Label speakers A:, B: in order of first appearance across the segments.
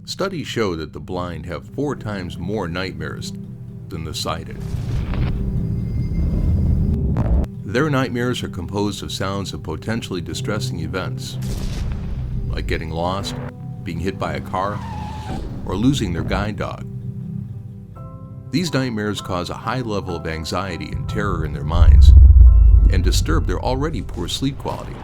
A: Studies show that the blind have 4 times more nightmares than the sighted. Their nightmares are composed of sounds of potentially distressing events, like getting lost, being hit by a car, or losing their guide dog. These nightmares cause a high level of anxiety and terror in their minds and disturb their already poor sleep quality.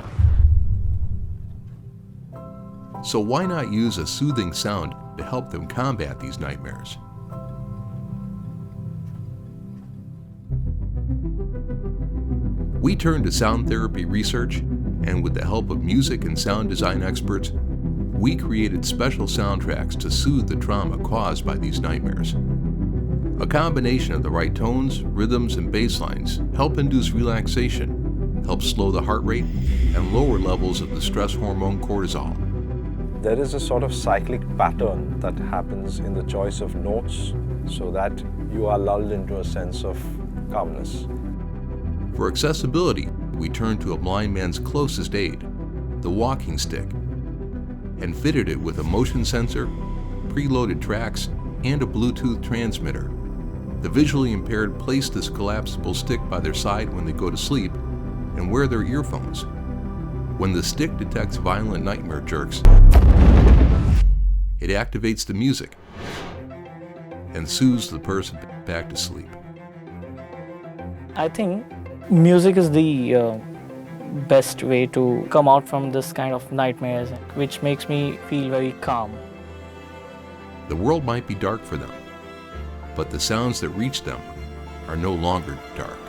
A: So why not use a soothing sound to help them combat these nightmares? We turned to sound therapy research, and with the help of music and sound design experts, we created special soundtracks to soothe the trauma caused by these nightmares. A combination of the right tones, rhythms, and bass lines help induce relaxation, help slow the heart rate, and lower levels of the stress hormone cortisol.
B: There is a sort of cyclic pattern that happens in the choice of notes so that you are lulled into a sense of calmness.
A: For accessibility, we turned to a blind man's closest aid, the walking stick, and fitted it with a motion sensor, preloaded tracks, and a Bluetooth transmitter. The visually impaired place this collapsible stick by their side when they go to sleep and wear their earphones. When the stick detects violent nightmare jerks, it activates the music and soothes the person back to sleep.
C: I think music is the best way to come out from this kind of nightmares, which makes me feel very calm.
A: The world might be dark for them, but the sounds that reach them are no longer dark.